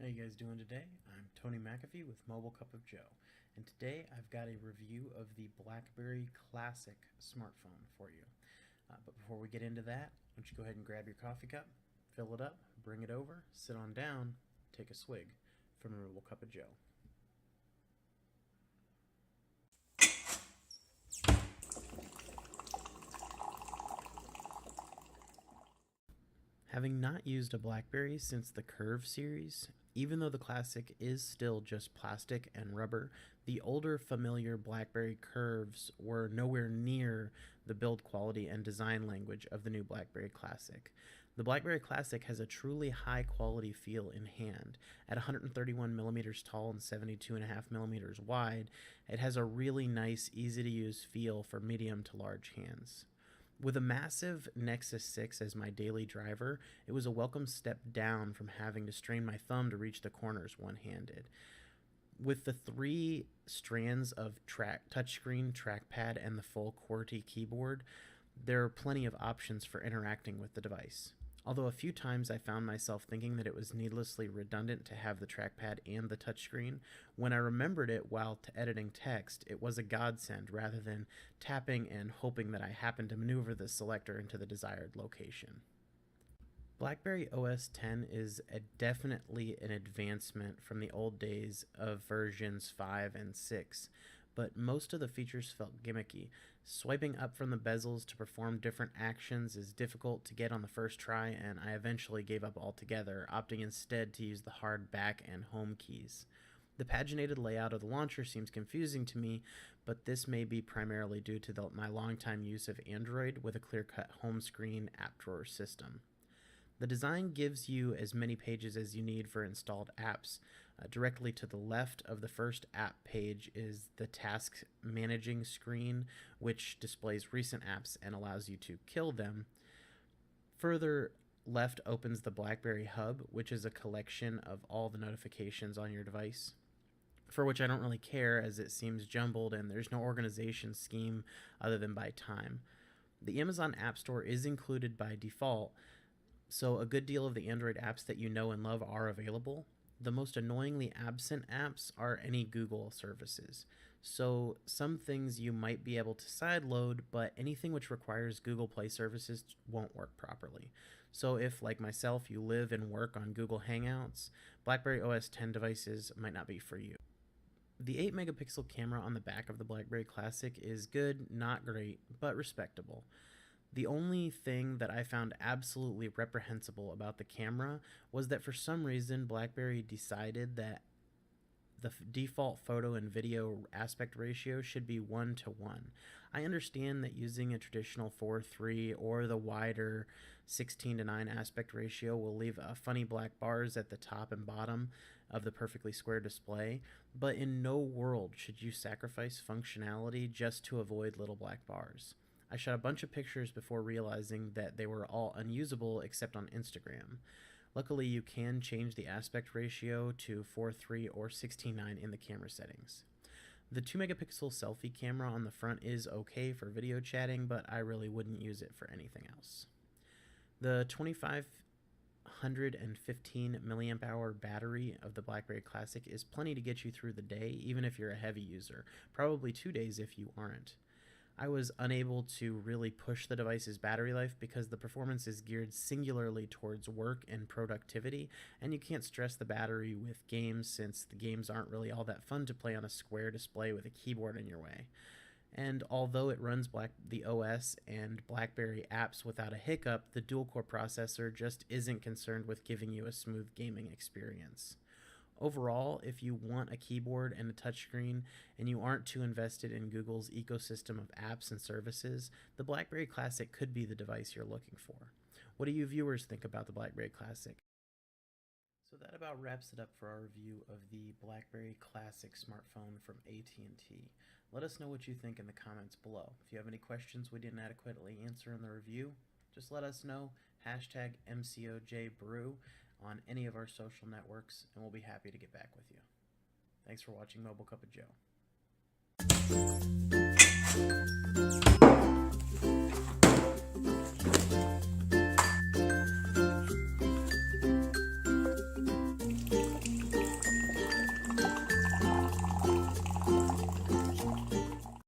How you guys doing today? I'm Tony McAfee with MobileCupOfJoe, and today I've got a review of the BlackBerry Classic smartphone for you. But before we get into that, why don't you go ahead and grab your coffee cup, fill it up, bring it over, sit on down, take a swig from MobileCupOfJoe. Having not used a BlackBerry since the Curve series, even though the Classic is still just plastic and rubber, the older familiar BlackBerry Curves were nowhere near the build quality and design language of the new BlackBerry Classic. The BlackBerry Classic has a truly high quality feel in hand. At 131 millimeters tall and 72.5 millimeters wide, it has a really nice, easy to use feel for medium to large hands. With a massive Nexus 6 as my daily driver, it was a welcome step down from having to strain my thumb to reach the corners one-handed. With the 3 strands of touchscreen, trackpad, and the full QWERTY keyboard, there are plenty of options for interacting with the device. Although a few times I found myself thinking that it was needlessly redundant to have the trackpad and the touchscreen, when I remembered it while editing text, it was a godsend rather than tapping and hoping that I happened to maneuver the selector into the desired location. BlackBerry OS X is definitely an advancement from the old days of versions 5 and 6, but most of the features felt gimmicky. Swiping up from the bezels to perform different actions is difficult to get on the first try, and I eventually gave up altogether, opting instead to use the hard back and home keys. The paginated layout of the launcher seems confusing to me, but this may be primarily due to my longtime use of Android with a clear-cut home screen app drawer system. The design gives you as many pages as you need for installed apps. Directly to the left of the first app page is the task managing screen, which displays recent apps and allows you to kill them. Further left opens the BlackBerry Hub, which is a collection of all the notifications on your device, for which I don't really care as it seems jumbled and there's no organization scheme other than by time. The Amazon App Store is included by default, so a good deal of the Android apps that you know and love are available. The most annoyingly absent apps are any Google services. So some things you might be able to sideload, but anything which requires Google Play services won't work properly. So if, like myself, you live and work on Google Hangouts, BlackBerry OS X devices might not be for you. The 8 megapixel camera on the back of the BlackBerry Classic is good, not great, but respectable. The only thing that I found absolutely reprehensible about the camera was that for some reason BlackBerry decided that the default photo and video aspect ratio should be 1:1. I understand that using a traditional 4:3 or the wider 16:9 aspect ratio will leave funny black bars at the top and bottom of the perfectly square display, but in no world should you sacrifice functionality just to avoid little black bars. I shot a bunch of pictures before realizing that they were all unusable except on Instagram. Luckily, you can change the aspect ratio to 4:3 or 16:9 in the camera settings. The 2 megapixel selfie camera on the front is okay for video chatting, but I really wouldn't use it for anything else. The 2515 milliamp hour battery of the BlackBerry Classic is plenty to get you through the day, even if you're a heavy user, probably 2 days if you aren't. I was unable to really push the device's battery life because the performance is geared singularly towards work and productivity, and you can't stress the battery with games since the games aren't really all that fun to play on a square display with a keyboard in your way. And although it runs the OS and BlackBerry apps without a hiccup, the dual-core processor just isn't concerned with giving you a smooth gaming experience. Overall, if you want a keyboard and a touchscreen and you aren't too invested in Google's ecosystem of apps and services, the BlackBerry Classic could be the device you're looking for. What do you viewers think about the BlackBerry Classic? So that about wraps it up for our review of the BlackBerry Classic smartphone from at&t. Let us know what you think in the comments below. If you have any questions we didn't adequately answer in the review, just let us know. #MCOJBrew on any of our social networks, and we'll be happy to get back with you. Thanks for watching Mobile Cup of Joe.